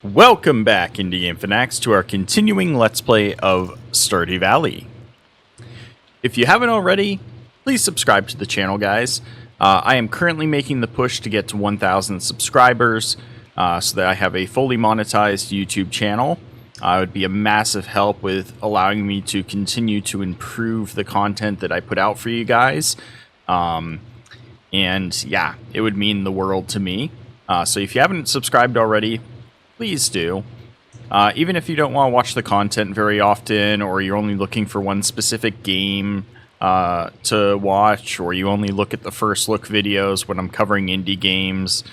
Welcome back, Indie Game Fanatics, to our continuing Let's Play of Stardew Valley. If you haven't already, please subscribe to the channel, guys. I am currently making the push to get to 1,000 subscribers so that I have a fully monetized YouTube channel. It would be a massive help with allowing me to continue to improve the content that I put out for you guys. And yeah, it would mean the world to me. So if you haven't subscribed already, please do. Even if you don't want to watch the content very often, or you're only looking for one specific game to watch, or you only look at the first look videos when I'm covering indie games,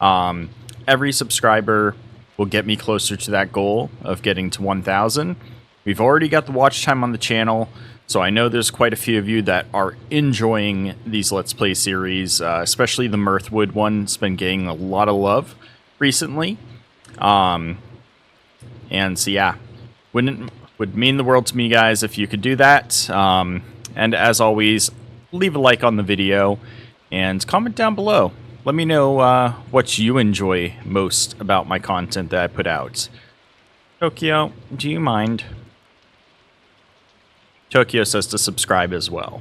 every subscriber will get me closer to that goal of getting to 1,000. We've already got the watch time on the channel, so I know there's quite a few of you that are enjoying these Let's Play series, especially the Mirthwood one. It's been getting a lot of love recently. And so yeah, would mean the world to me, guys, if you could do that. And as always, leave a like on the video and comment down below. Let me know what you enjoy most about my content that I put out. Tokyo, do you mind? Tokyo says to subscribe as well.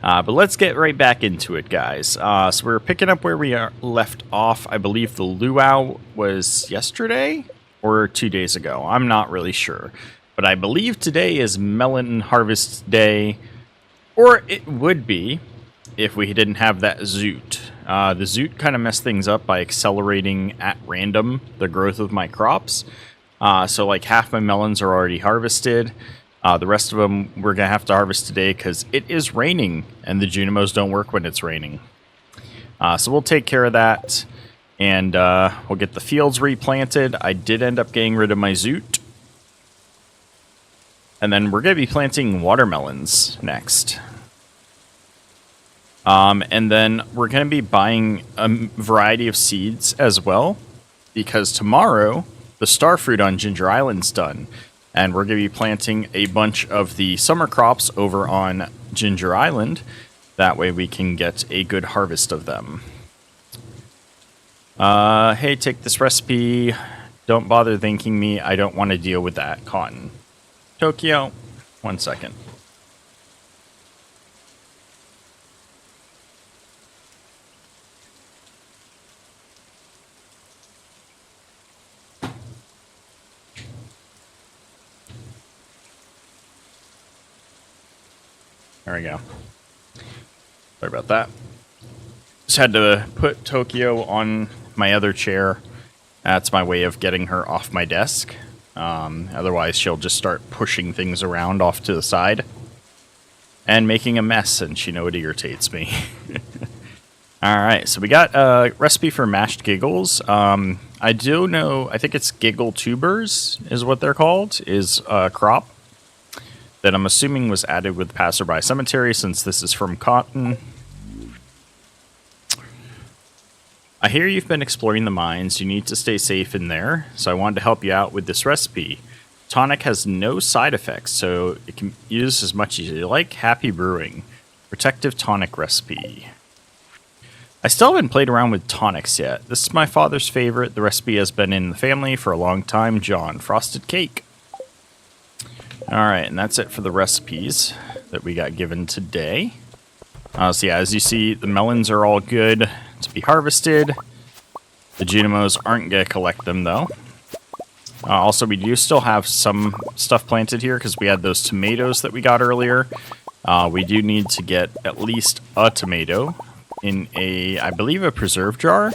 But let's get right back into it, guys. So we're picking up where we are left off. I believe the luau was yesterday or 2 days ago. I'm not really sure. But I believe today is melon harvest day. Or it would be if we didn't have that zoot. The zoot kind of messed things up by accelerating at random the growth of my crops. So like half my melons are already harvested. The rest of them we're going to have to harvest today because it is raining, and the Junimos don't work when it's raining. So we'll take care of that, and we'll get the fields replanted. I did end up getting rid of my zoot. And then we're going to be planting watermelons next. And then we're going to be buying a variety of seeds as well, because tomorrow the star fruit on Ginger Island's done. And we're going to be planting a bunch of the summer crops over on Ginger Island. That way we can get a good harvest of them. Hey, take this recipe. Don't bother thanking me. I don't want to deal with that cotton. Tokyo, 1 second. There we go. Sorry about that. Just had to put Tokyo on my other chair. That's my way of getting her off my desk. Otherwise, she'll just start pushing things around off to the side and making a mess, and she know it irritates me. Alright, so we got a recipe for mashed giggles. I do know, I think it's giggle tubers is what they're called, is a crop that I'm assuming was added with Passerby Cemetery, since this is from Capt'n. I hear you've been exploring the mines. You need to stay safe in there, so I wanted to help you out with this recipe. Tonic has no side effects, so it can use as much as you like. Happy brewing. Protective tonic recipe. I still haven't played around with tonics yet. This is my father's favorite. The recipe has been in the family for a long time. John. Frosted cake. Alright, and that's it for the recipes that we got given today. So yeah, as you see, the melons are all good to be harvested. The Junimos aren't going to collect them, though. Also, we do still have some stuff planted here, because we had those tomatoes that we got earlier. We do need to get at least a tomato in a, I believe, a preserve jar.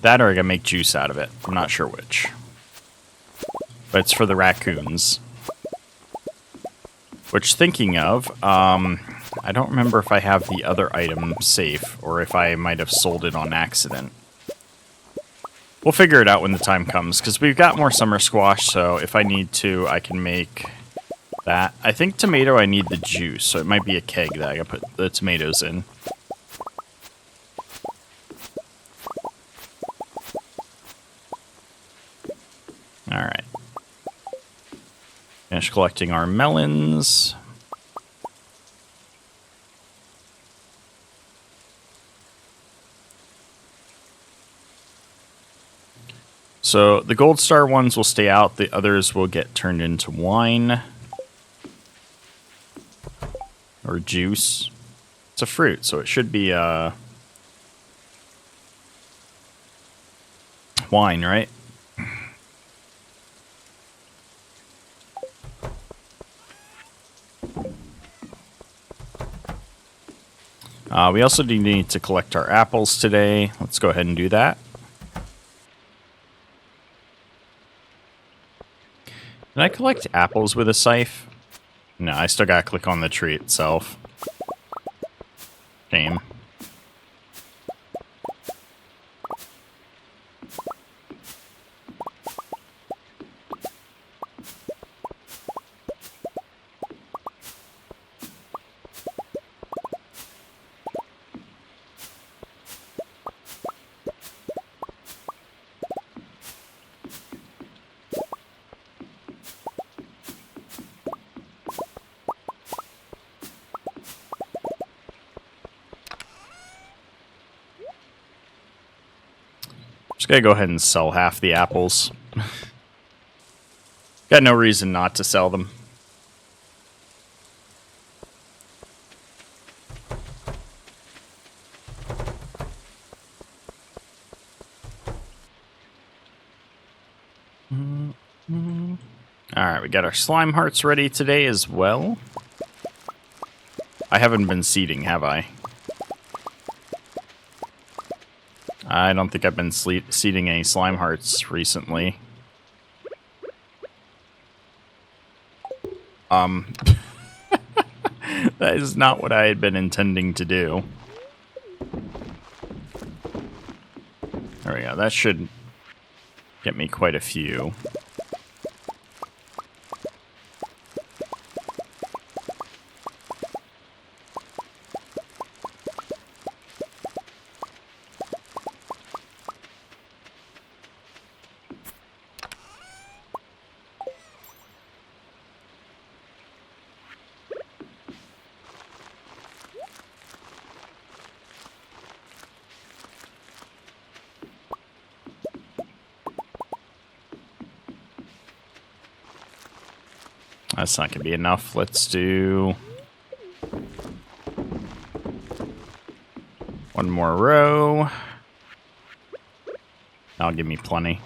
That or I gotta make juice out of it. I'm not sure which. But it's for the raccoons. Which, thinking of, I don't remember if I have the other item safe, or if I might have sold it on accident. We'll figure it out when the time comes, because we've got more summer squash, so if I need to, I can make that. I think tomato, I need the juice, so it might be a keg that I gotta put the tomatoes in. Alright. Finish collecting our melons. So the gold star ones will stay out. The others will get turned into wine. Or juice. It's a fruit, so it should be wine, right? We also do need to collect our apples today. Let's go ahead and do that. Can I collect apples with a scythe? No, I still gotta click on the tree itself. Shame. Just gotta go ahead and sell half the apples. Got no reason not to sell them. Alright, we got our slime hearts ready today as well. I haven't been seeding, have I? I don't think I've been seeding any slime hearts recently. That is not what I had been intending to do. There we go. That should get me quite a few. That's not going to be enough. Let's do one more row. That'll give me plenty.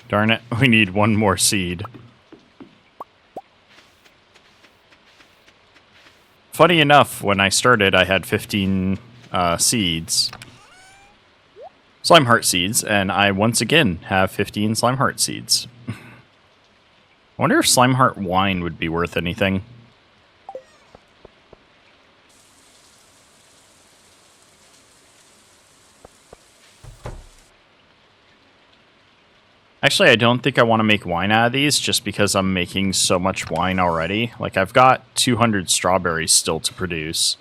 Darn it, we need one more seed. Funny enough, when I started, I had 15 seeds. Slime heart seeds, and I once again have 15 slime heart seeds. I wonder if slime heart wine would be worth anything. Actually, I don't think I want to make wine out of these just because I'm making so much wine already. Like, I've got 200 strawberries still to produce.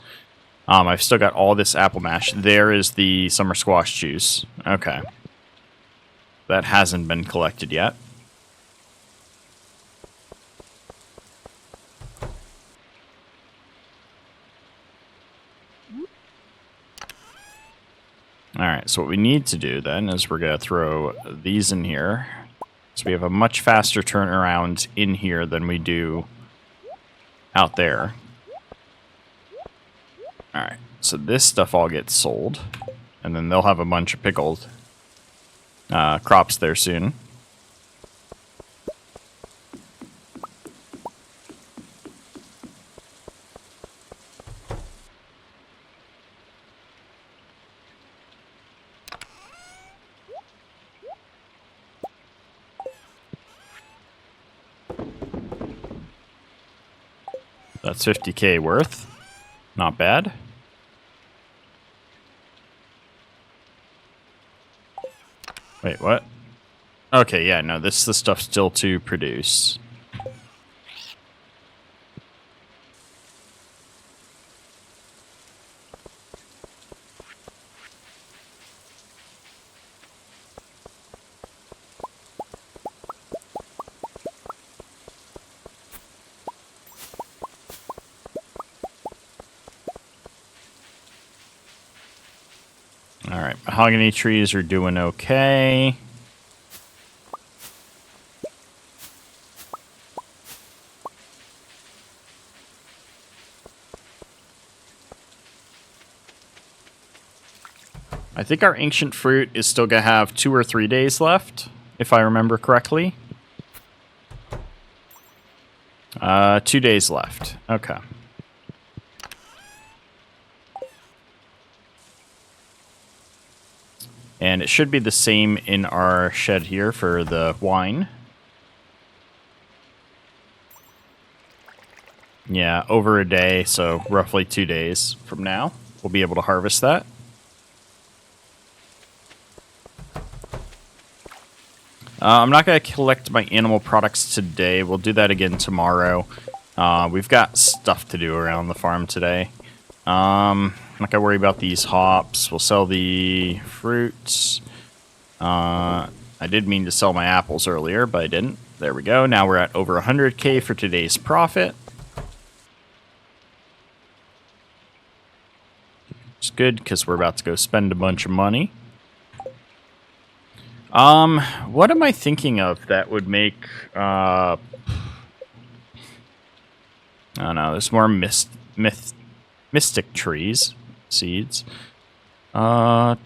I've still got all this apple mash. There is the summer squash juice. Okay. That hasn't been collected yet. Alright, so what we need to do then is we're going to throw these in here. So we have a much faster turnaround in here than we do out there. Alright, so this stuff all gets sold. And then they'll have a bunch of pickled crops there soon. That's 50k worth. Not bad. Wait, what? Okay, yeah, no, this is the stuff still to produce. Alright, mahogany trees are doing okay. I think our ancient fruit is still going to have 2 or 3 days left, if I remember correctly. 2 days left. Okay. And it should be the same in our shed here for the wine. Yeah, over a day, so roughly 2 days from now, we'll be able to harvest that. I'm not going to collect my animal products today. We'll do that again tomorrow. We've got stuff to do around the farm today. I'm not going to worry about these hops. We'll sell the fruits. I did mean to sell my apples earlier, but I didn't. There we go. Now we're at over 100K for today's profit. It's good because we're about to go spend a bunch of money. What am I thinking of that would make, I don't know, there's more mystic trees, seeds. So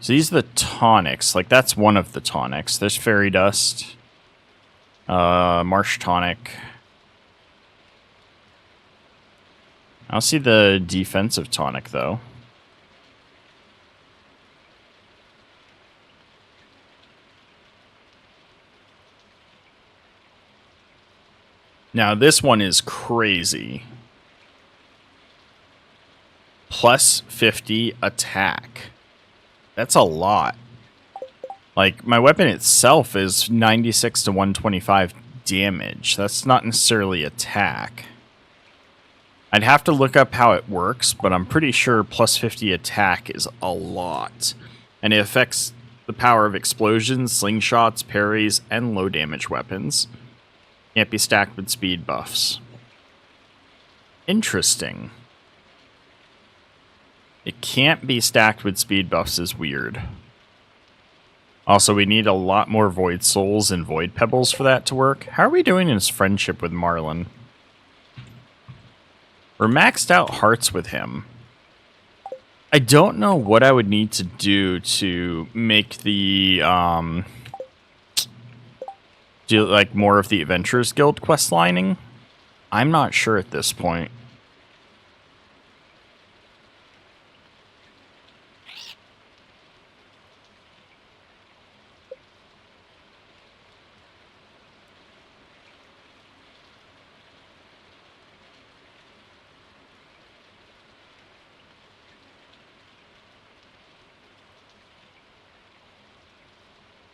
these are the tonics, like that's one of the tonics. There's fairy dust, marsh tonic. I don't see the defensive tonic though. Now, this one is crazy. Plus 50 attack. That's a lot. Like, my weapon itself is 96 to 125 damage. That's not necessarily attack. I'd have to look up how it works, but I'm pretty sure plus 50 attack is a lot. And it affects the power of explosions, slingshots, parries, and low damage weapons. Can't be stacked with speed buffs. Interesting. It can't be stacked with speed buffs is weird. Also, we need a lot more Void Souls and Void Pebbles for that to work. How are we doing in his friendship with Marlin? We're maxed out hearts with him. I don't know what I would need to do to make the, do like more of the Adventurers Guild quest lining. I'm not sure at this point.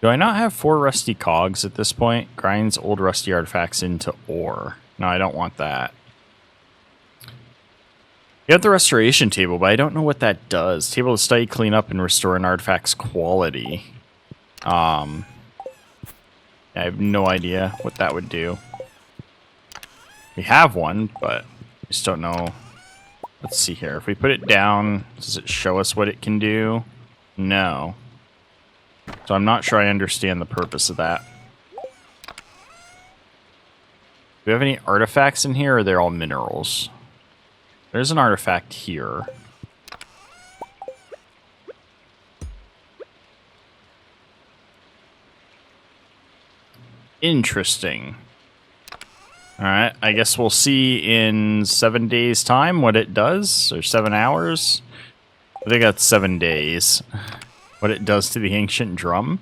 Do I not have 4 rusty cogs at this point? Grinds old rusty artifacts into ore. No, I don't want that. You have the restoration table, but I don't know what that does. Table to study, clean up, and restore an artifact's quality. I have no idea what that would do. We have one, but I just don't know. Let's see here. If we put it down, does it show us what it can do? No. So I'm not sure I understand the purpose of that. Do we have any artifacts in here, or are they all minerals? There's an artifact here. Interesting. Alright, I guess we'll see in 7 days' time what it does, or 7 hours. I think that's 7 days. What it does to the ancient drum.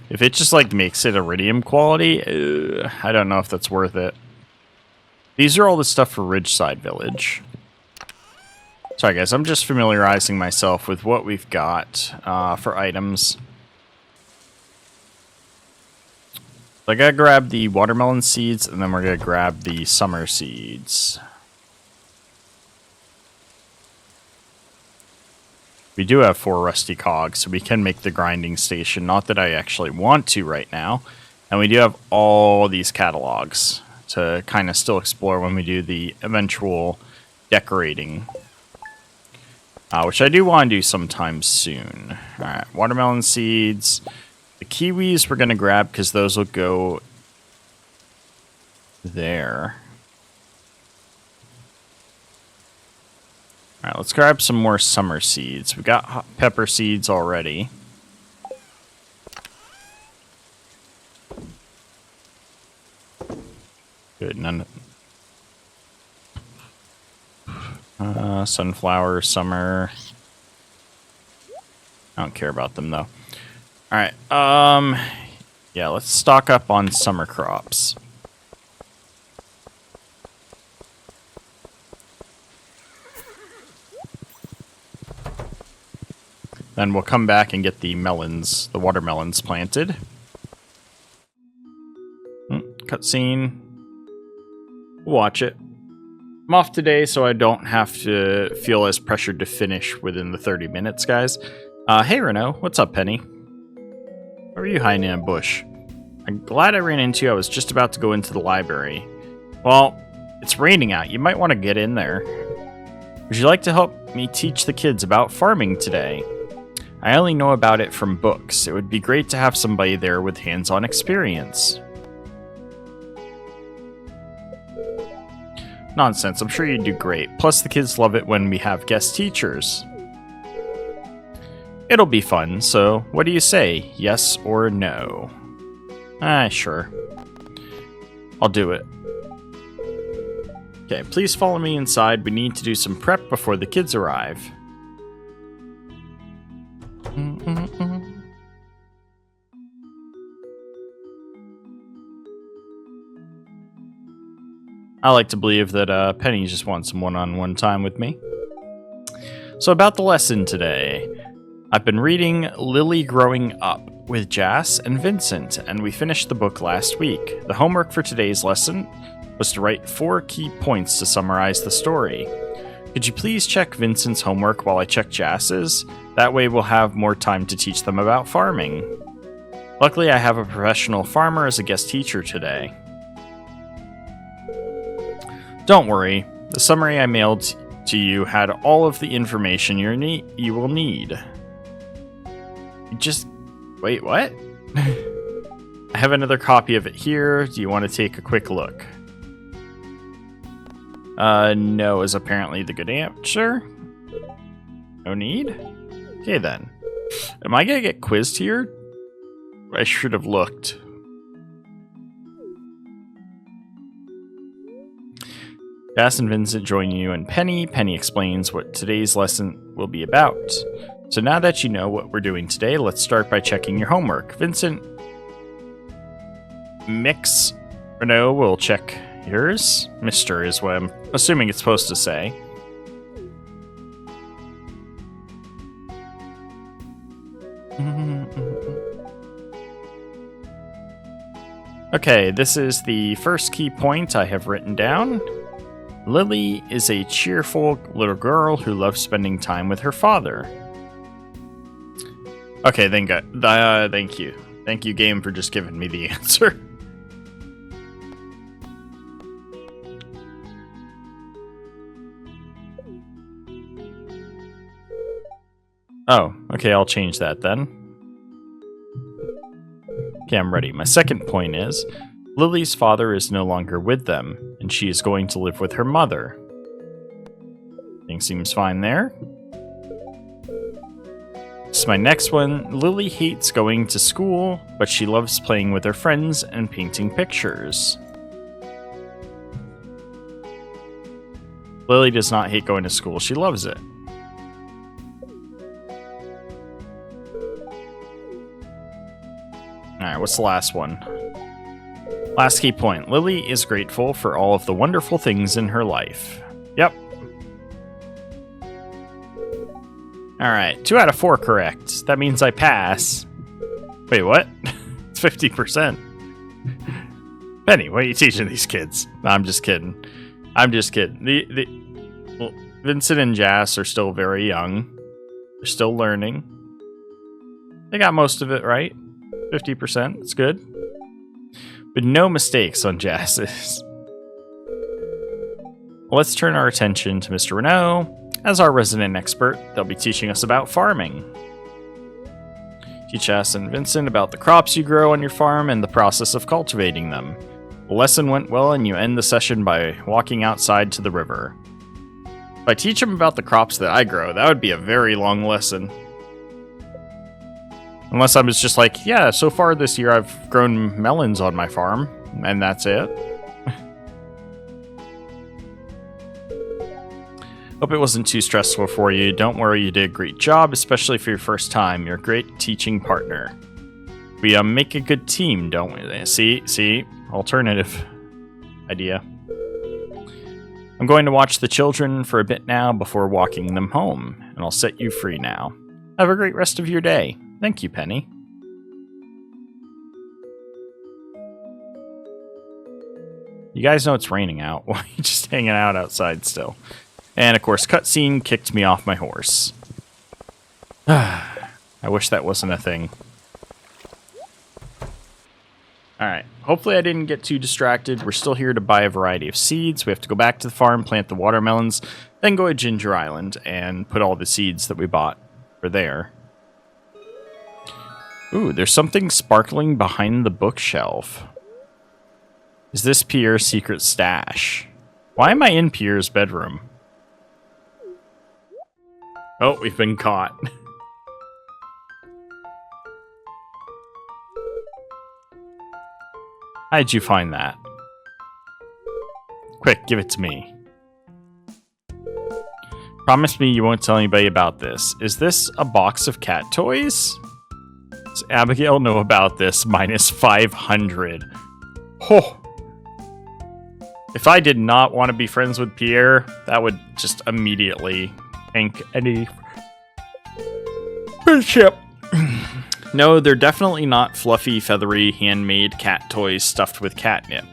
If it just like makes it iridium quality, I don't know if that's worth it. These are all the stuff for Ridgeside Village. Sorry guys, I'm just familiarizing myself with what we've got for items. So I gotta grab the watermelon seeds, and then we're gonna grab the summer seeds. We do have 4 rusty cogs, so we can make the grinding station. Not that I actually want to right now. And we do have all these catalogs to kind of still explore when we do the eventual decorating. Which I do want to do sometime soon. Alright, watermelon seeds. The kiwis we're going to grab because those will go there. Alright, let's grab some more summer seeds. We got hot pepper seeds already. Good, none. Sunflower, summer. I don't care about them though. Alright, yeah, let's stock up on summer crops. Then we'll come back and get the melons, the watermelons planted. Cutscene. We'll watch it. I'm off today, so I don't have to feel as pressured to finish within the 30 minutes, guys. Hey, Renault. What's up, Penny? Where are you hiding in a bush? I'm glad I ran into you. I was just about to go into the library. Well, it's raining out. You might want to get in there. Would you like to help me teach the kids about farming today? I only know about it from books. It would be great to have somebody there with hands-on experience. Nonsense, I'm sure you'd do great. Plus, the kids love it when we have guest teachers. It'll be fun, so what do you say? Yes or no? Sure. I'll do it. Okay, please follow me inside. We need to do some prep before the kids arrive. I like to believe that Penny just wants some one-on-one time with me. So about the lesson today. I've been reading Lily Growing Up with Jas and Vincent, and we finished the book last week. The homework for today's lesson was to write 4 key points to summarize the story. Could you please check Vincent's homework while I check Jas's? That way we'll have more time to teach them about farming. Luckily, I have a professional farmer as a guest teacher today. Don't worry, the summary I mailed to you had all of the information you will need. Wait, what? I have another copy of it here. Do you want to take a quick look? No is apparently the good answer. No need? Okay then. Am I gonna get quizzed here? I should have looked. Jas and Vincent join you and Penny. Penny explains what today's lesson will be about. So now that you know what we're doing today, let's start by checking your homework. Vincent, Mix, Renault will check yours. Mr. is what I'm assuming it's supposed to say. Okay, this is the first key point I have written down. Lily is a cheerful little girl who loves spending time with her father. Okay, thank you. Thank you, game, for just giving me the answer. Oh, okay, I'll change that then. Okay, I'm ready. My second point is, Lily's father is no longer with them, and she is going to live with her mother. Things seems fine there. This is my next one. Lily hates going to school, but she loves playing with her friends and painting pictures. Lily does not hate going to school. She loves it. Alright, what's the last one? Last key point. Lily is grateful for all of the wonderful things in her life. Yep. Alright, 2 out of 4 correct. That means I pass. Wait, what? It's 50%. Penny, what are you teaching these kids? No, I'm just kidding. I'm just kidding. Well, Vincent and Jas are still very young. They're still learning. They got most of it right. 50%. It's good. But no mistakes on Jas's. Let's turn our attention to Mr. Renault. As our resident expert, they'll be teaching us about farming. Teach us and Vincent about the crops you grow on your farm and the process of cultivating them. The lesson went well and you end the session by walking outside to the river. If I teach them about the crops that I grow, that would be a very long lesson. Unless I was just like, yeah, so far this year I've grown melons on my farm, and that's it. Hope it wasn't too stressful for you. Don't worry, you did a great job, especially for your first time. You're a great teaching partner. We make a good team, don't we? See? Alternative idea. I'm going to watch the children for a bit now before walking them home, and I'll set you free now. Have a great rest of your day. Thank you, Penny. You guys know it's raining out. Why are you just hanging out outside still? And, of course, cutscene kicked me off my horse. I wish that wasn't a thing. Alright, hopefully I didn't get too distracted. We're still here to buy a variety of seeds. We have to go back to the farm, plant the watermelons, then go to Ginger Island and put all the seeds that we bought for there. Ooh, there's something sparkling behind the bookshelf. Is this Pierre's secret stash? Why am I in Pierre's bedroom? Oh, we've been caught. How'd you find that? Quick, give it to me. Promise me you won't tell anybody about this. Is this a box of cat toys? Does Abigail know about this? Minus 500. Oh. If I did not want to be friends with Pierre, that would just immediately tank any friendship. No, they're definitely not fluffy, feathery, handmade cat toys stuffed with catnip.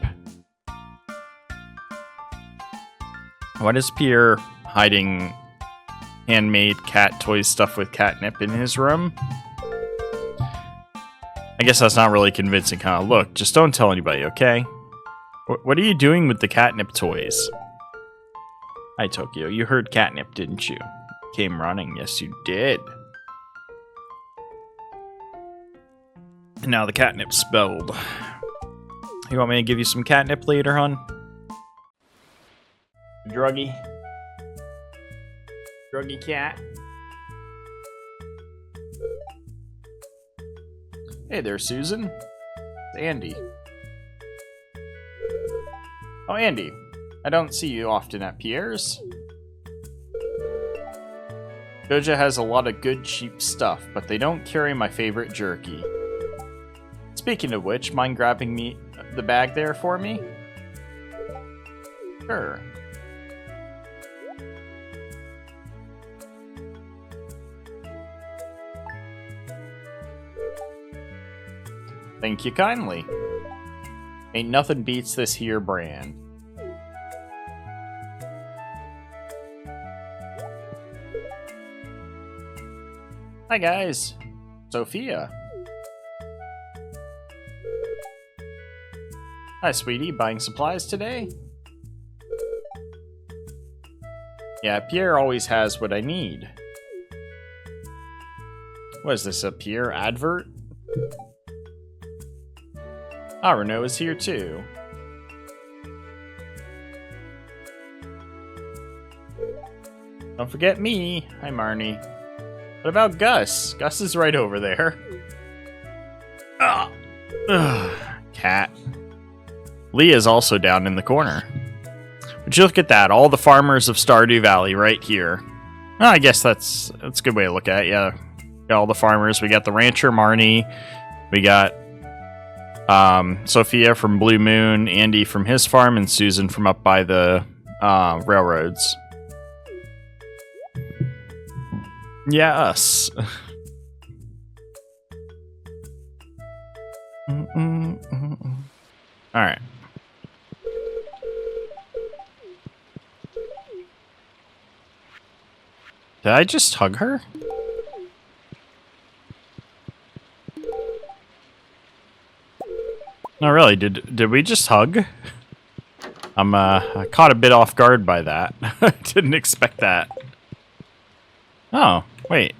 What is Pierre hiding handmade cat toys stuffed with catnip in his room? I guess that's not really convincing, huh? Look, just don't tell anybody, okay? What are you doing with the catnip toys? Hi, Tokyo. You heard catnip, didn't you? Came running. Yes, you did. And now the catnip's spelled. You want me to give you some catnip later, hon? Druggy? Druggy cat? Hey there, Susan. It's Andy. Oh, Andy. I don't see you often at Pierre's. Doja has a lot of good, cheap stuff, but they don't carry my favorite jerky. Speaking of which, mind grabbing me the bag there for me? Sure. Thank you kindly. Ain't nothing beats this here brand. Hi guys, Sophia. Hi sweetie, buying supplies today? Yeah, Pierre always has what I need. What is this, a Pierre advert? Ah, Renault is here too. Don't forget me. Hi, Marnie. What about Gus? Gus is right over there. Cat. Leah's also down in the corner. Would you look at that? All the farmers of Stardew Valley right here. Oh, I guess that's a good way to look at it. Yeah, got all the farmers. We got the rancher, Marnie. We got Sophia from Blue Moon, Andy from his farm, and Susan from up by the railroads. Yeah, us. Alright. Did I just hug her? No, really, did we just hug? I caught a bit off guard by that. Didn't expect that. Oh, wait.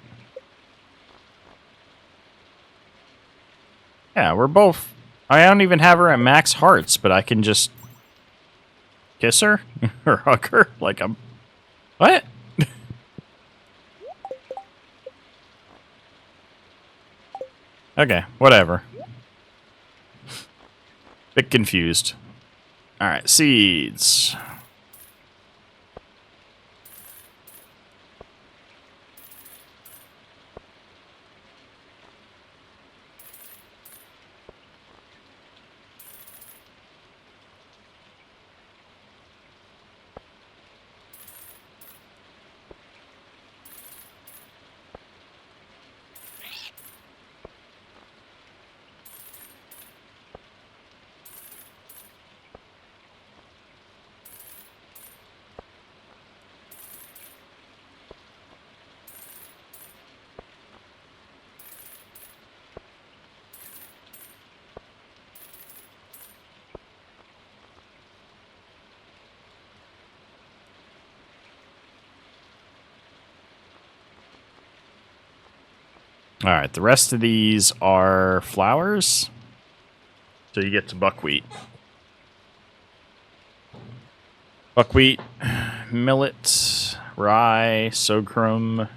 Yeah, we're both... I don't even have her at max hearts, but I can just... kiss her? Or hug her? Like I'm... What? Okay, whatever. Bit confused. Alright, seeds. Alright, the rest of these are flowers. So you get to buckwheat. Buckwheat, millet, rye, sorghum.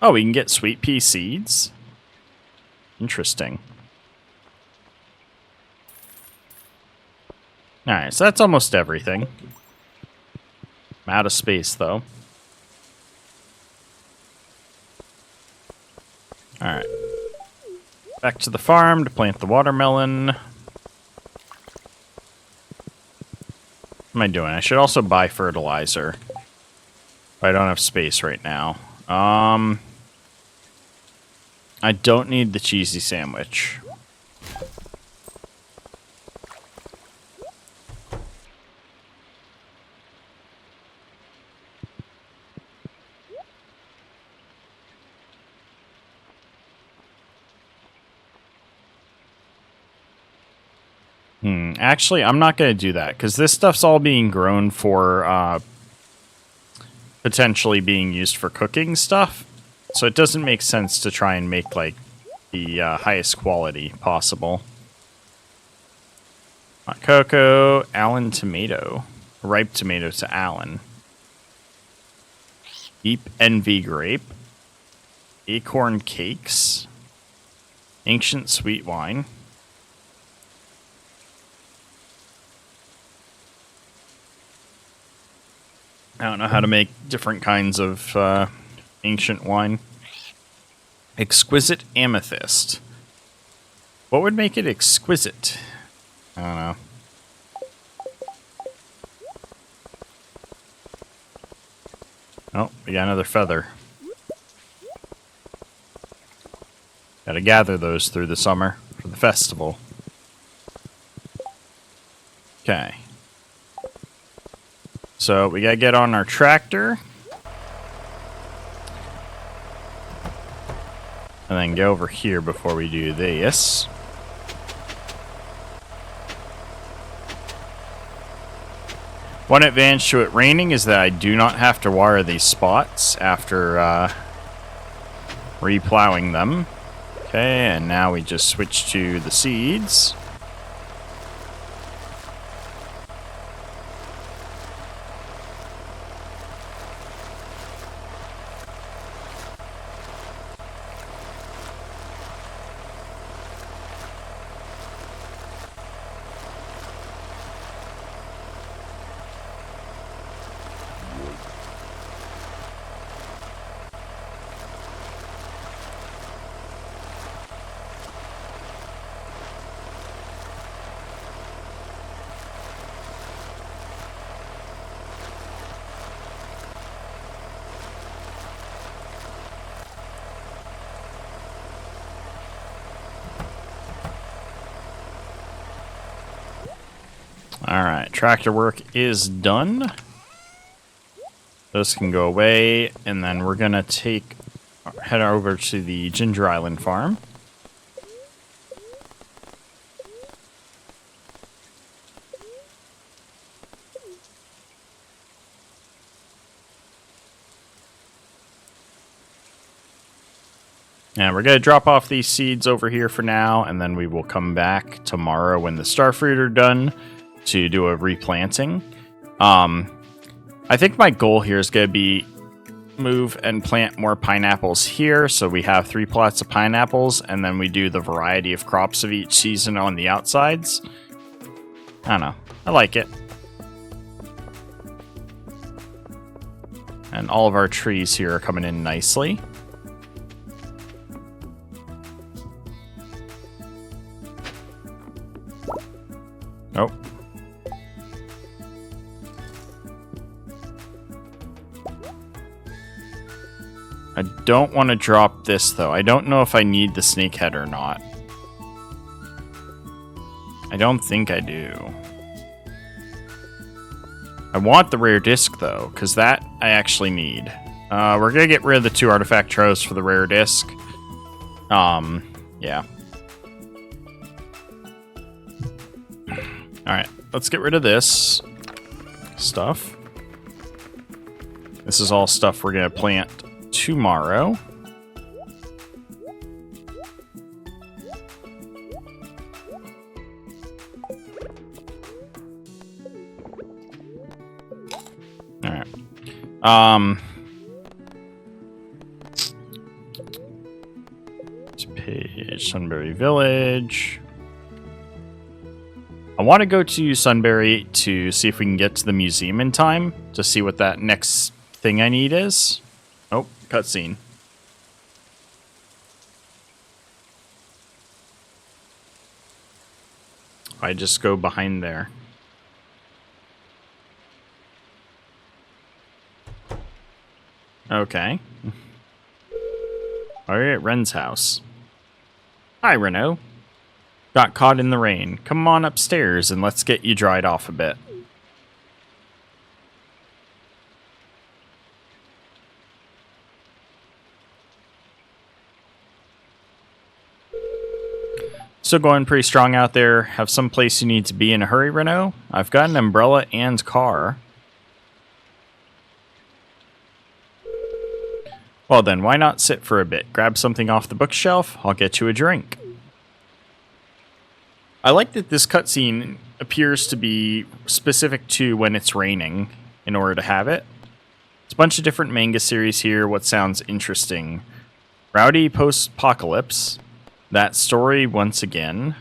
Oh, we can get sweet pea seeds. Interesting. Alright, so that's almost everything. I'm out of space, though. Alright. Back to the farm to plant the watermelon. What am I doing? I should also buy fertilizer. But I don't have space right now. I don't need the cheesy sandwich. Actually, I'm not going to do that, because this stuff's all being grown for potentially being used for cooking stuff. So it doesn't make sense to try and make, like, the highest quality possible. Hot cocoa, Allen tomato. Ripe tomato to Allen. Deep envy grape. Acorn cakes. Ancient sweet wine. I don't know how to make different kinds of ancient wine. Exquisite amethyst. What would make it exquisite? I don't know. Oh, we got another feather. Gotta gather those through the summer for the festival. Okay. So we gotta get on our tractor. And then go over here before we do this. One advantage to it raining is that I do not have to wire these spots after replowing them. Okay, and now we just switch to the seeds. Alright, tractor work is done. Those can go away, and then we're gonna head over to the Ginger Island farm. And we're going to drop off these seeds over here for now, and then we will come back tomorrow when the starfruit are done to do a replanting. I think my goal here is going to be move and plant more pineapples here, so we have 3 plots of pineapples, and then we do the variety of crops of each season on the outsides. I don't know. I like it. And all of our trees here are coming in nicely. Oh. I don't want to drop this, though. I don't know if I need the snake head or not. I don't think I do. I want the rare disc, though, because that I actually need. We're going to get rid of the 2 artifact troves for the rare disc. Yeah. Alright, let's get rid of this stuff. This is all stuff we're going to plant tomorrow. Alright. Page Sunbury Village. I want to go to Sunbury to see if we can get to the museum in time to see what that next thing I need is. Oh, cutscene. I just go behind there. Okay. We're at Ren's house. Hi, Reno. Got caught in the rain. Come on upstairs and let's get you dried off a bit. Still going pretty strong out there. Have some place you need to be in a hurry, Reno? I've got an umbrella and car. Well then, why not sit for a bit? Grab something off the bookshelf. I'll get you a drink. I like that this cutscene appears to be specific to when it's raining in order to have it. It's a bunch of different manga series here. What sounds interesting? Rowdy Post-Apocalypse. That story once again.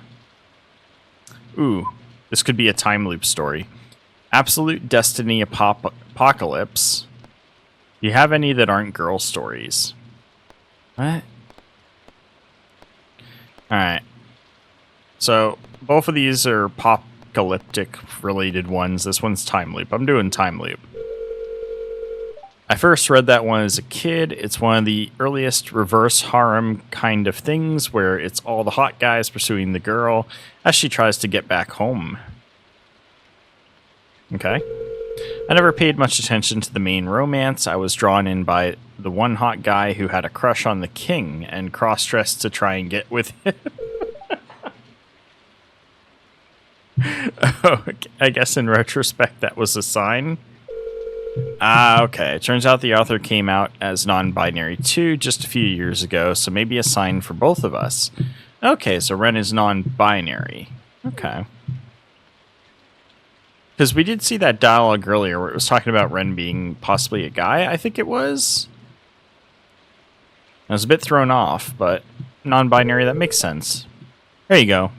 Ooh, this could be a time loop story. Absolute Destiny Apocalypse. Do you have any that aren't girl stories? What? Alright. So, both of these are apocalyptic related ones. This one's time loop. I'm doing time loop. I first read that one as a kid. It's one of the earliest reverse harem kind of things where it's all the hot guys pursuing the girl as she tries to get back home. Okay. I never paid much attention to the main romance. I was drawn in by the one hot guy who had a crush on the king and cross-dressed to try and get with him. Oh, I guess in retrospect that was a sign. Ah, okay. It turns out the author came out as non-binary too just a few years ago, so maybe a sign for both of us. Okay, so Ren is non-binary. Okay. Because we did see that dialogue earlier where it was talking about Ren being possibly a guy, I think it was. I was a bit thrown off, but non-binary, that makes sense. There you go.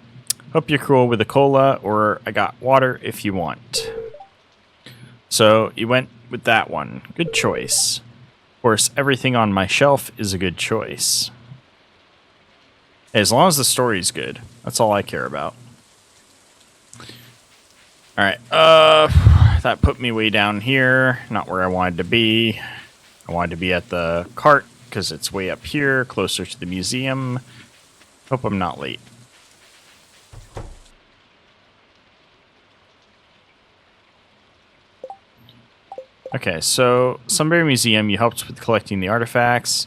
Hope you're cool with a cola, or I got water if you want. So, you went with that one. Good choice. Of course, everything on my shelf is a good choice. Hey, as long as the story's good, that's all I care about. Alright, that put me way down here. Not where I wanted to be. I wanted to be at the cart, because it's way up here, closer to the museum. Hope I'm not late. Okay, so Sunbury Museum, you helped with collecting the artifacts.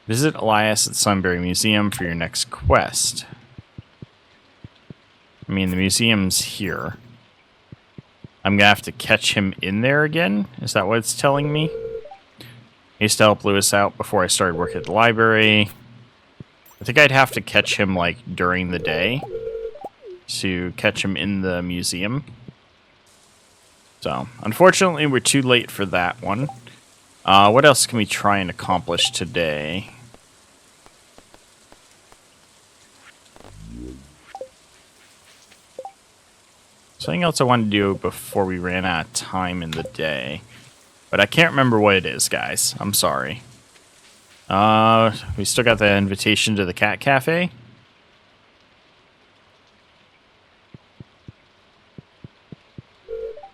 Visit Elias at Sunbury Museum for your next quest. I mean, the museum's here. I'm gonna have to catch him in there again? Is that what it's telling me? I used to help Lewis out before I started work at the library. I think I'd have to catch him, like, during the day to catch him in the museum. So, unfortunately, we're too late for that one. What else can we try and accomplish today? Something else I wanted to do before we ran out of time in the day. But I can't remember what it is, guys. I'm sorry. We still got the invitation to the cat cafe.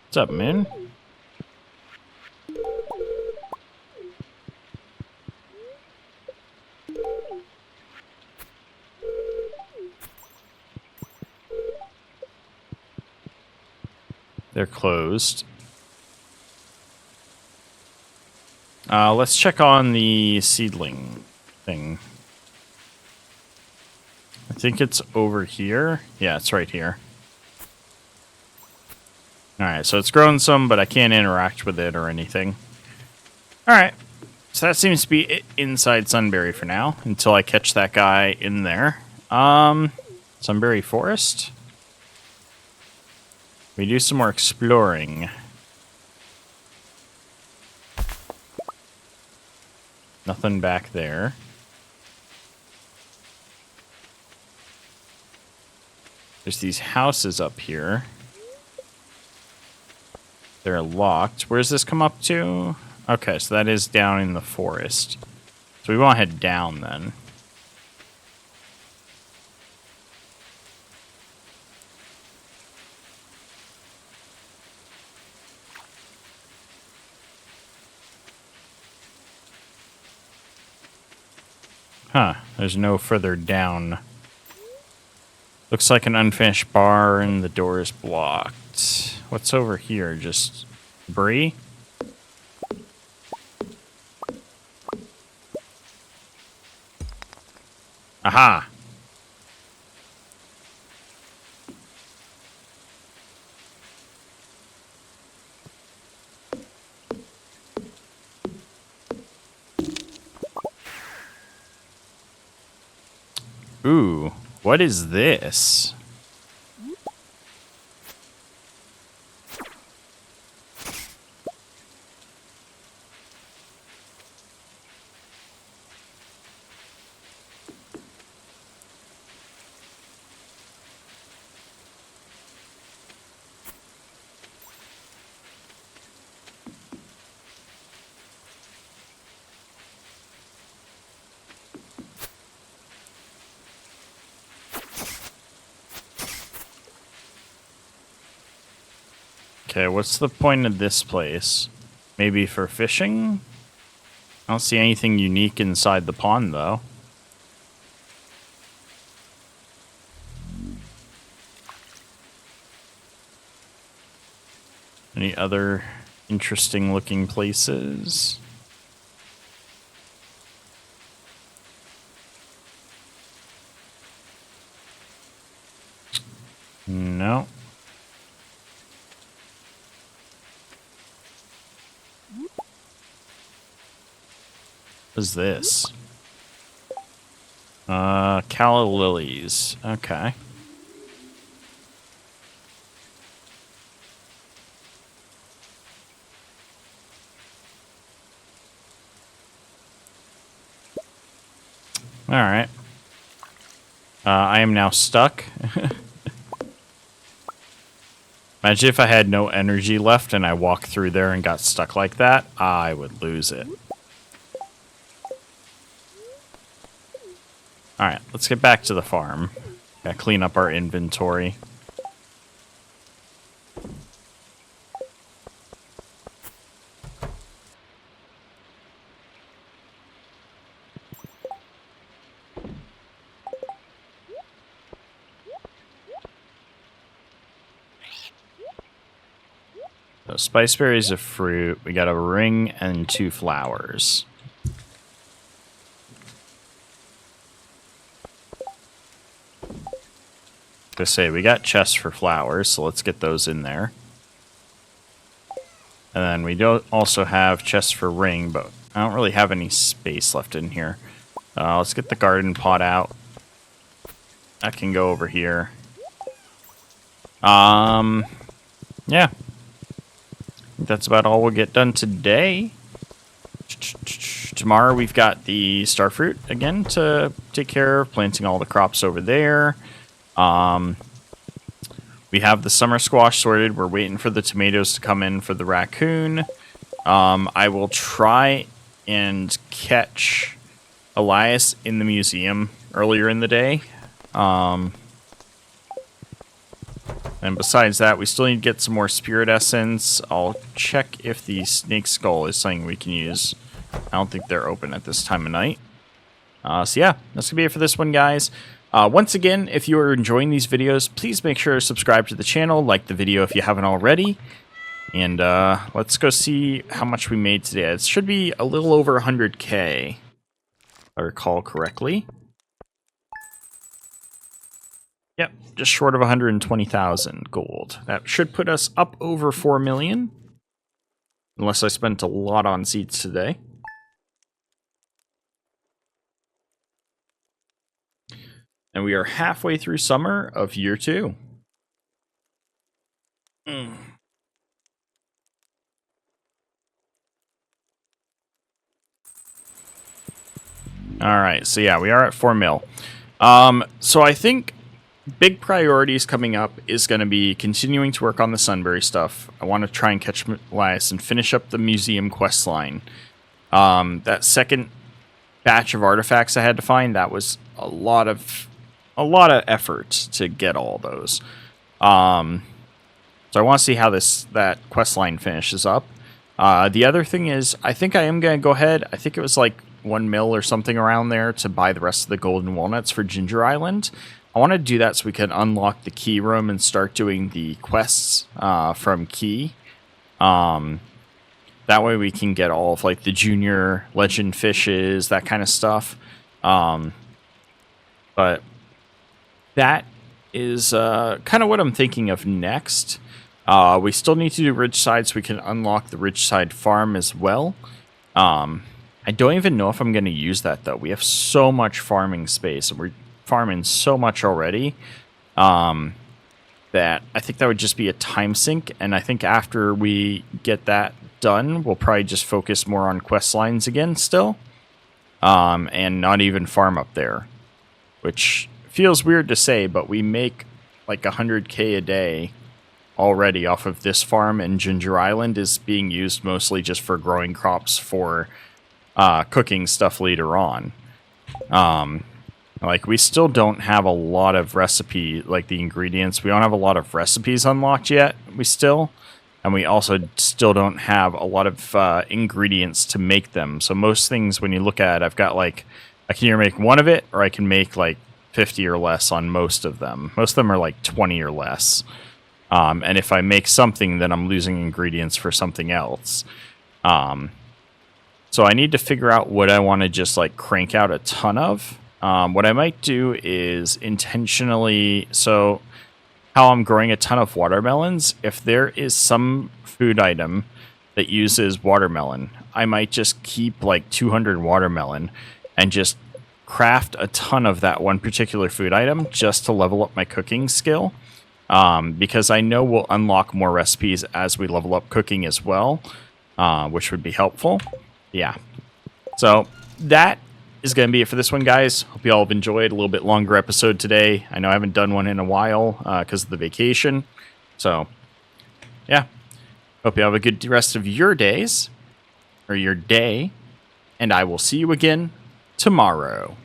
What's up, man? They're closed. Let's check on the seedling thing. I think it's over here. Yeah, it's right here. Alright, so it's grown some, but I can't interact with it or anything. Alright, so that seems to be it inside Sunbury for now, until I catch that guy in there. Sunbury Forest? We do some more exploring. Nothing back there. There's these houses up here. They're locked. Where's this come up to? Okay, so that is down in the forest. So we won't head down then. Huh, there's no further down. Looks like an unfinished bar and the door is blocked. What's over here? Just debris? Aha! Ooh, what is this? Okay, what's the point of this place? Maybe for fishing? I don't see anything unique inside the pond, though. Any other interesting looking places? No. What is this? Calla lilies. Okay. Alright. I am now stuck. Imagine if I had no energy left and I walked through there and got stuck like that. I would lose it. Alright, let's get back to the farm. Gotta clean up our inventory. So spice berries are fruit. We got a ring and 2 flowers. To say we got chests for flowers, so let's get those in there. And then we don't also have chests for ring, but I don't really have any space left in here. Let's get the garden pot out. That can go over here. Yeah. That's about all we'll get done today. Tomorrow we've got the starfruit again to take care of, planting all the crops over there. We have the summer squash sorted. We're waiting for the tomatoes to come in for the raccoon. I will try and catch Elias in the museum earlier in the day. And besides that, we still need to get some more spirit essence. I'll check if the snake skull is something we can use. I don't think they're open at this time of night. So yeah, that's going to be it for this one, guys. Once again, if you are enjoying these videos, please make sure to subscribe to the channel, like the video if you haven't already. And let's go see how much we made today. It should be a little over 100K, if I recall correctly. Yep, just short of 120,000 gold. That should put us up over 4 million. Unless I spent a lot on seeds today. And we are halfway through summer of year 2. Alright, so yeah, we are at 4 mil. So I think big priorities coming up is going to be continuing to work on the Sunbury stuff. I want to try and catch Elias and finish up the museum quest line. That second batch of artifacts I had to find, that was a lot of effort to get all those. So I want to see how that quest line finishes up. The other thing is, I think I am going to go ahead. I think it was like 1 mil or something around there to buy the rest of the golden walnuts for Ginger Island. I want to do that so we can unlock the key room and start doing the quests from key. That way we can get all of like the junior legend fishes, that kind of stuff. But that is kind of what I'm thinking of next. We still need to do Ridgeside so we can unlock the Ridgeside farm as well. I don't even know if I'm going to use that though. We have so much farming space and we're farming so much already that I think that would just be a time sink. And I think after we get that done, we'll probably just focus more on quest lines again still, and not even farm up there, which feels weird to say, but we make like 100K a day already off of this farm, and Ginger Island is being used mostly just for growing crops for cooking stuff later on. Like, we still don't have a lot of like the ingredients. We don't have a lot of recipes unlocked yet. And we also still don't have a lot of ingredients to make them. So most things, when you look at it, I've got like, I can either make one of it, or I can make like 50 or less on most of them. Most of them are like 20 or less. And if I make something, then I'm losing ingredients for something else. So I need to figure out what I want to just like crank out a ton of. What I might do is intentionally, so how I'm growing a ton of watermelons, if there is some food item that uses watermelon, I might just keep like 200 watermelon and just craft a ton of that one particular food item just to level up my cooking skill. Because I know we'll unlock more recipes as we level up cooking as well, which would be helpful. Yeah. So that is going to be it for this one, guys. Hope you all have enjoyed a little bit longer episode today. I know I haven't done one in a while because of the vacation. So, yeah. Hope you have a good rest of your days, or your day, and I will see you again tomorrow.